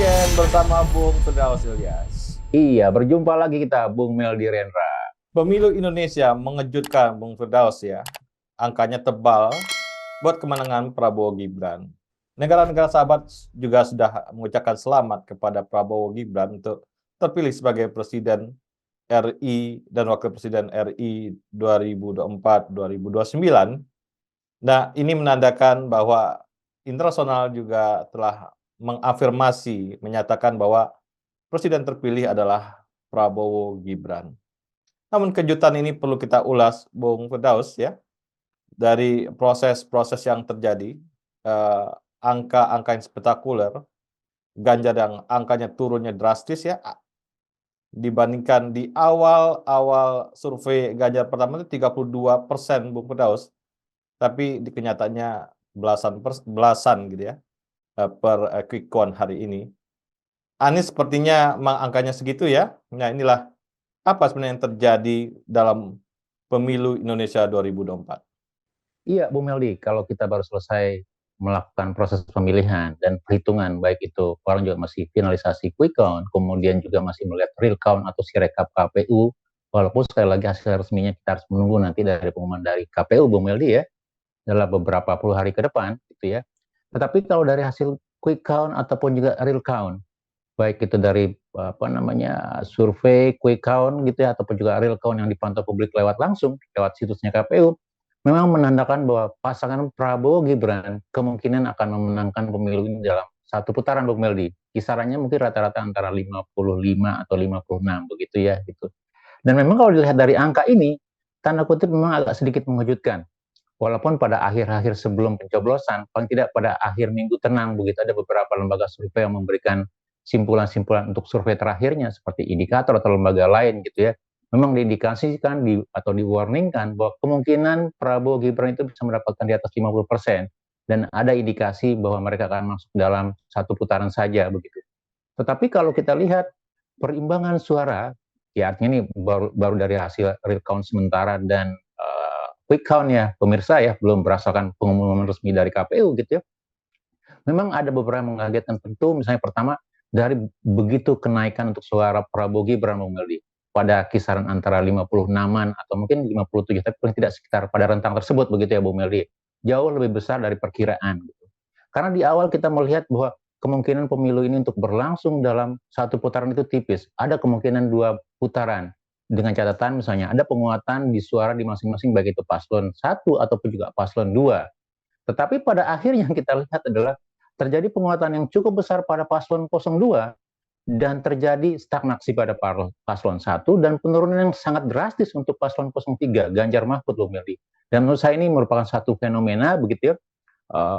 weekend bersama Bung Firdaus Ilyas. Iya, berjumpa lagi kita, Bung Meldi Rendra. Pemilu Indonesia mengejutkan Bung Firdaus ya. Angkanya tebal buat kemenangan Prabowo Gibran. Negara-negara sahabat juga sudah mengucapkan selamat kepada Prabowo Gibran untuk terpilih sebagai Presiden RI dan Wakil Presiden RI 2024-2029. Nah, ini menandakan bahwa internasional juga telah mengafirmasi, menyatakan bahwa Presiden terpilih adalah Prabowo Gibran. Namun kejutan ini perlu kita ulas, Bung Firdaus ya, dari proses-proses yang terjadi, angka-angka yang spektakuler, Ganjar yang angkanya turunnya drastis ya, dibandingkan di awal-awal survei Ganjar pertama itu 32%, Bung Firdaus, tapi di kenyataannya belasan gitu ya, per quick count hari ini. Anies sepertinya angkanya segitu ya. Nah inilah apa sebenarnya yang terjadi dalam pemilu Indonesia 2024. Iya, Bung Meldi, kalau kita baru selesai melakukan proses pemilihan dan perhitungan, baik itu orang juga masih finalisasi quick count, kemudian juga masih melihat real count atau sirekap KPU, walaupun sekali lagi hasil resminya kita harus menunggu nanti dari pengumuman dari KPU, Bung Meldi ya, dalam beberapa puluh hari ke depan, gitu ya. Tetapi kalau dari hasil quick count ataupun juga real count, baik itu dari survei, quick count gitu ya, ataupun juga real count yang dipantau publik lewat langsung lewat situsnya KPU, memang menandakan bahwa pasangan Prabowo Gibran kemungkinan akan memenangkan pemilu ini dalam satu putaran, Bung Meldi. Kisarannya mungkin rata-rata antara 55 atau 56 begitu ya gitu. Dan memang kalau dilihat dari angka ini, tanda kutip memang agak sedikit mengejutkan. Walaupun pada akhir-akhir sebelum pencoblosan, paling tidak pada akhir minggu tenang, begitu ada beberapa lembaga survei yang memberikan simpulan-simpulan untuk survei terakhirnya, seperti indikator atau lembaga lain gitu ya, memang diindikasikan atau di-warningkan bahwa kemungkinan Prabowo Gibran itu bisa mendapatkan di atas 50%, dan ada indikasi bahwa mereka akan masuk dalam satu putaran saja begitu. Tetapi kalau kita lihat perimbangan suara, ya artinya ini baru dari hasil real count sementara dan quick count ya pemirsa ya, belum berdasarkan pengumuman resmi dari KPU gitu ya. Memang ada beberapa yang mengagetkan, tentu misalnya pertama dari begitu kenaikan untuk suara Prabowo Gibran, Bung Meldi, pada kisaran antara 56-an atau mungkin 57, tapi paling tidak sekitar pada rentang tersebut begitu ya Bung Meldi, jauh lebih besar dari perkiraan gitu. Karena di awal kita melihat bahwa kemungkinan pemilu ini untuk berlangsung dalam satu putaran itu tipis, ada kemungkinan dua putaran, dengan catatan misalnya ada penguatan di suara di masing-masing baik itu paslon 1 ataupun juga paslon 2. Tetapi pada akhirnya yang kita lihat adalah terjadi penguatan yang cukup besar pada paslon 02 dan terjadi stagnasi pada paslon 1 dan penurunan yang sangat drastis untuk paslon 03 Ganjar Mahfud, Bung Meldi. Dan menurut saya ini merupakan satu fenomena begitu ya.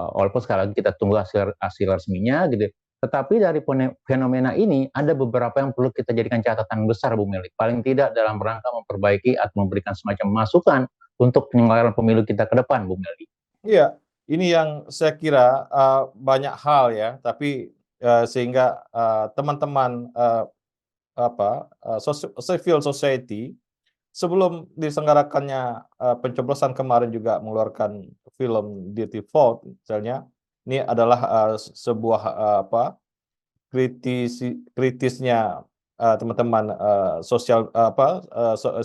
Walaupun sekali lagi kita tunggu hasil resminya gitu. Tetapi dari fenomena ini ada beberapa yang perlu kita jadikan catatan besar, Bung Meldi. Paling tidak dalam rangka memperbaiki atau memberikan semacam masukan untuk penyelenggaraan pemilu kita ke depan, Bung Meldi. Iya, ini yang saya kira banyak hal ya, tapi sehingga teman-teman civil society sebelum diselenggarakannya pencoblosan kemarin juga mengeluarkan film Dirty Vote misalnya. Ini adalah sebuah kritisnya teman-teman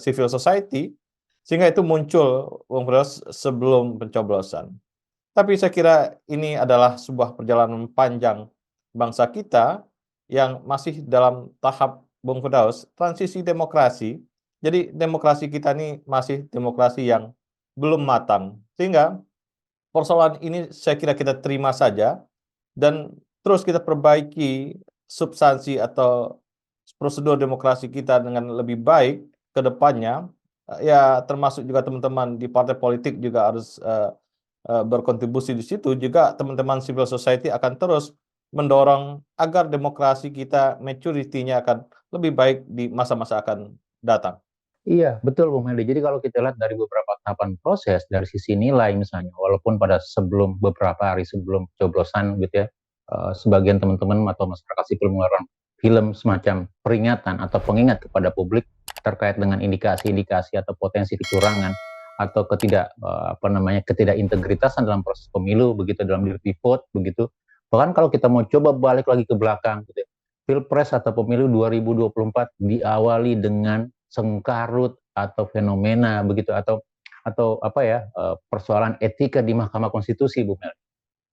civil society, sehingga itu muncul sebelum pencoblosan. Tapi saya kira ini adalah sebuah perjalanan panjang bangsa kita yang masih dalam tahap, Bung Firdaus, transisi demokrasi. Jadi demokrasi kita ini masih demokrasi yang belum matang. Sehingga persoalan ini saya kira kita terima saja dan terus kita perbaiki substansi atau prosedur demokrasi kita dengan lebih baik ke depannya. Ya termasuk juga teman-teman di partai politik juga harus berkontribusi di situ. Juga teman-teman civil society akan terus mendorong agar demokrasi kita maturity-nya akan lebih baik di masa-masa akan datang. Iya, betul Bung Hendy. Jadi kalau kita lihat dari beberapa tahapan proses, dari sisi nilai misalnya, walaupun pada beberapa hari sebelum coblosan gitu ya, sebagian teman-teman atau masyarakat sipil mengeluarkan film semacam peringatan atau pengingat kepada publik terkait dengan indikasi-indikasi atau potensi kecurangan atau ketidakintegritasan dalam proses pemilu begitu, dalam dirty vote begitu. Bahkan kalau kita mau coba balik lagi ke belakang gitu ya, Pilpres atau pemilu 2024 diawali dengan sengkarut atau fenomena begitu atau apa ya persoalan etika di Mahkamah Konstitusi, Bu Mel.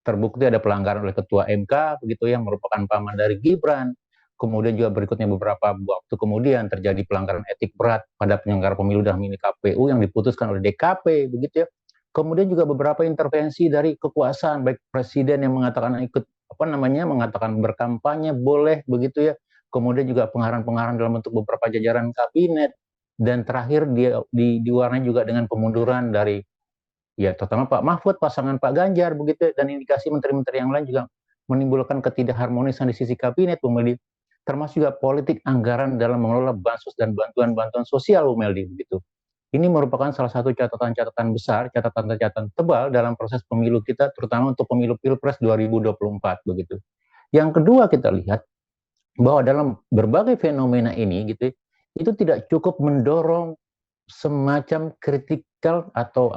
Terbukti ada pelanggaran oleh Ketua MK begitu yang merupakan paman dari Gibran. Kemudian juga berikutnya beberapa waktu kemudian terjadi pelanggaran etik berat pada penyelenggara pemilu dalam ini KPU yang diputuskan oleh DKP begitu ya. Kemudian juga beberapa intervensi dari kekuasaan baik presiden yang mengatakan ikut mengatakan berkampanye boleh begitu ya. Kemudian juga pengarahan-pengarahan dalam bentuk beberapa jajaran kabinet dan terakhir diwarnai juga dengan pemunduran dari ya terutama Pak Mahfud, pasangan Pak Ganjar begitu dan indikasi menteri-menteri yang lain juga menimbulkan ketidakharmonisan di sisi kabinet, Bu Meldi. Termasuk juga politik anggaran dalam mengelola bansos dan bantuan-bantuan sosial, Bu Meldi begitu. Ini merupakan salah satu catatan-catatan besar, catatan-catatan tebal dalam proses pemilu kita, terutama untuk pemilu Pilpres 2024 begitu. Yang kedua kita lihat bahwa dalam berbagai fenomena ini gitu, itu tidak cukup mendorong semacam kritikal atau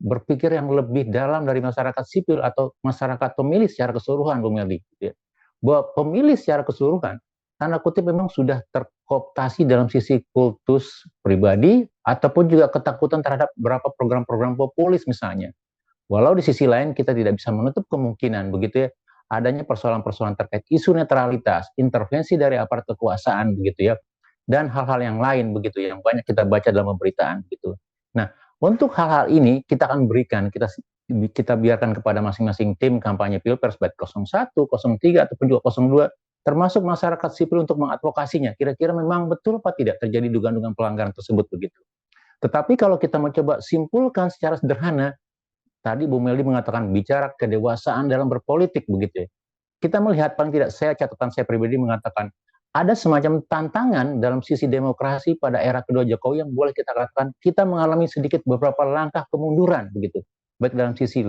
berpikir yang lebih dalam dari masyarakat sipil atau masyarakat pemilih secara keseluruhan, Bung Meldi. Gitu ya. Bahwa pemilih secara keseluruhan, tanda kutip memang sudah terkooptasi dalam sisi kultus pribadi ataupun juga ketakutan terhadap beberapa program-program populis misalnya. Walau di sisi lain kita tidak bisa menutup kemungkinan begitu ya, adanya persoalan-persoalan terkait isu netralitas, intervensi dari aparat kekuasaan begitu ya, dan hal-hal yang lain begitu yang banyak kita baca dalam pemberitaan gitu. Nah, untuk hal-hal ini kita akan berikan kita biarkan kepada masing-masing tim kampanye Pilpres baik 01, 03 ataupun juga 02 termasuk masyarakat sipil untuk mengadvokasinya. Kira-kira memang betul apa tidak terjadi dugaan-dugaan pelanggaran tersebut begitu. Tetapi kalau kita mencoba simpulkan secara sederhana, tadi Bu Meldi mengatakan bicara kedewasaan dalam berpolitik begitu ya. Kita melihat paling tidak catatan saya pribadi mengatakan ada semacam tantangan dalam sisi demokrasi pada era kedua Jokowi yang boleh kita katakan kita mengalami sedikit beberapa langkah kemunduran begitu. Baik dalam sisi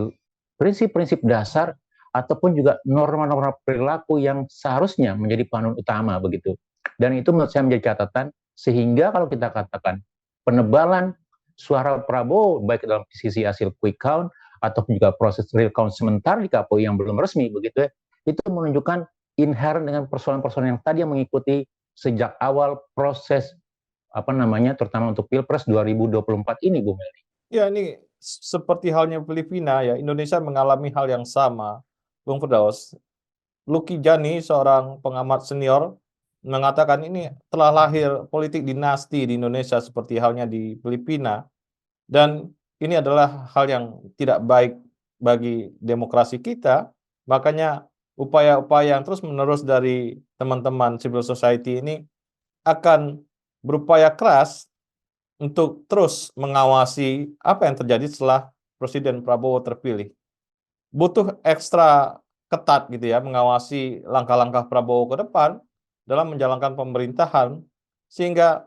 prinsip-prinsip dasar ataupun juga norma-norma perilaku yang seharusnya menjadi panduan utama begitu. Dan itu menurut saya menjadi catatan sehingga kalau kita katakan penebalan suara Prabowo baik dalam sisi hasil quick count ataupun juga proses real count sementara di KPU yang belum resmi begitu ya, itu menunjukkan inherent dengan persoalan-persoalan yang tadi yang mengikuti sejak awal proses terutama untuk Pilpres 2024 ini, Bu Meldi. Ya, ini seperti halnya Filipina ya, Indonesia mengalami hal yang sama, Bung Firdaus. Lucky Jani, seorang pengamat senior, mengatakan ini telah lahir politik dinasti di Indonesia seperti halnya di Filipina. Dan ini adalah hal yang tidak baik bagi demokrasi kita. Makanya upaya-upaya yang terus-menerus dari teman-teman civil society ini akan berupaya keras untuk terus mengawasi apa yang terjadi setelah Presiden Prabowo terpilih. Butuh ekstra ketat gitu ya, mengawasi langkah-langkah Prabowo ke depan dalam menjalankan pemerintahan, sehingga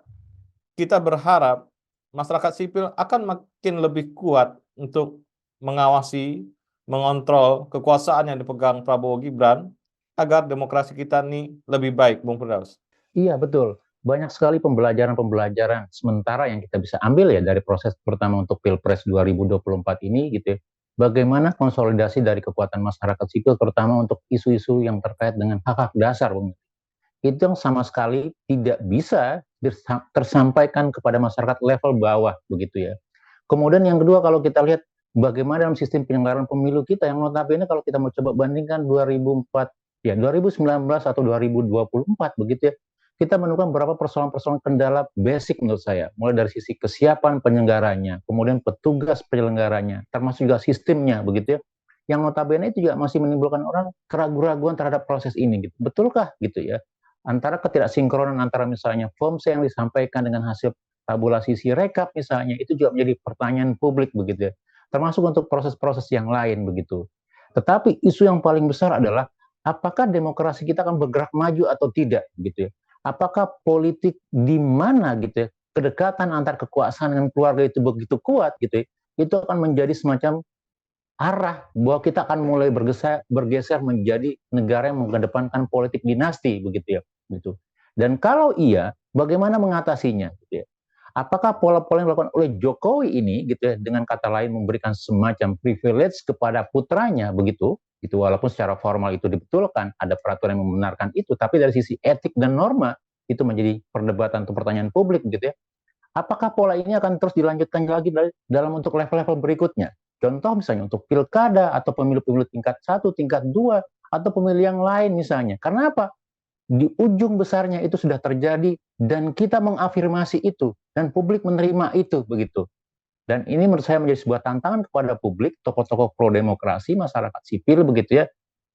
kita berharap masyarakat sipil akan makin lebih kuat untuk mengawasi, mengontrol kekuasaan yang dipegang Prabowo Gibran agar demokrasi kita ini lebih baik, Bung Firdaus. Iya, betul. Banyak sekali pembelajaran-pembelajaran sementara yang kita bisa ambil ya dari proses pertama untuk Pilpres 2024 ini gitu ya. Bagaimana konsolidasi dari kekuatan masyarakat sipil terutama untuk isu-isu yang terkait dengan hak-hak dasar, Bung. Itu yang sama sekali tidak bisa tersampaikan kepada masyarakat level bawah begitu ya. Kemudian yang kedua kalau kita lihat bagaimana dalam sistem penyelenggaraan pemilu kita yang notabene kalau kita mau coba bandingkan 2019 atau 2024 begitu ya, kita menemukan beberapa persoalan-persoalan kendala basic menurut saya, mulai dari sisi kesiapan penyelenggaranya, kemudian petugas penyelenggaranya, termasuk juga sistemnya begitu ya, yang notabene itu juga masih menimbulkan orang keraguan-keraguan terhadap proses ini gitu. Betulkah gitu ya? Antara ketidaksinkronan antara misalnya form C yang disampaikan dengan hasil tabulasi sirekap misalnya, itu juga menjadi pertanyaan publik begitu ya. Termasuk untuk proses-proses yang lain begitu. Tetapi isu yang paling besar adalah apakah demokrasi kita akan bergerak maju atau tidak gitu ya. Apakah politik di mana gitu ya, kedekatan antar kekuasaan dengan keluarga itu begitu kuat gitu ya, itu akan menjadi semacam arah bahwa kita akan mulai bergeser menjadi negara yang mengedepankan politik dinasti begitu ya gitu. Dan kalau iya, bagaimana mengatasinya gitu ya. Apakah pola-pola yang dilakukan oleh Jokowi ini gitu ya, dengan kata lain memberikan semacam privilege kepada putranya begitu, itu walaupun secara formal itu dibetulkan, ada peraturan yang membenarkan itu, tapi dari sisi etik dan norma itu menjadi perdebatan atau pertanyaan publik gitu ya. Apakah pola ini akan terus dilanjutkan lagi dalam untuk level-level berikutnya? Contoh misalnya untuk pilkada atau pemilu-pemilu tingkat 1, tingkat 2, atau pemilu yang lain misalnya. Karena apa? Di ujung besarnya itu sudah terjadi dan kita mengafirmasi itu dan publik menerima itu begitu. Dan ini menurut saya menjadi sebuah tantangan kepada publik, tokoh-tokoh pro demokrasi, masyarakat sipil begitu ya.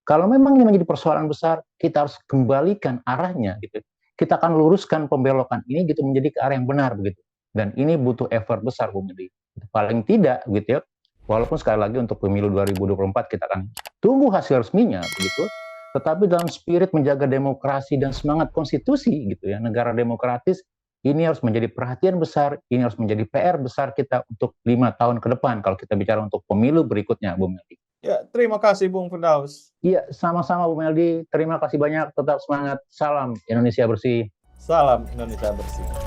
Kalau memang ini menjadi persoalan besar, kita harus kembalikan arahnya gitu. Kita akan luruskan pembelokan ini gitu menjadi ke arah yang benar begitu. Dan ini butuh effort besar Bu Medi. Paling tidak gitu ya. Walaupun sekali lagi untuk pemilu 2024 kita akan tunggu hasil resminya begitu, tetapi dalam spirit menjaga demokrasi dan semangat konstitusi gitu ya, negara demokratis, ini harus menjadi perhatian besar, ini harus menjadi PR besar kita untuk 5 tahun ke depan kalau kita bicara untuk pemilu berikutnya, Bu Meldi. Ya, terima kasih Bung Firdaus. Iya, sama-sama Bu Meldi. Terima kasih banyak, tetap semangat. Salam Indonesia bersih. Salam Indonesia bersih.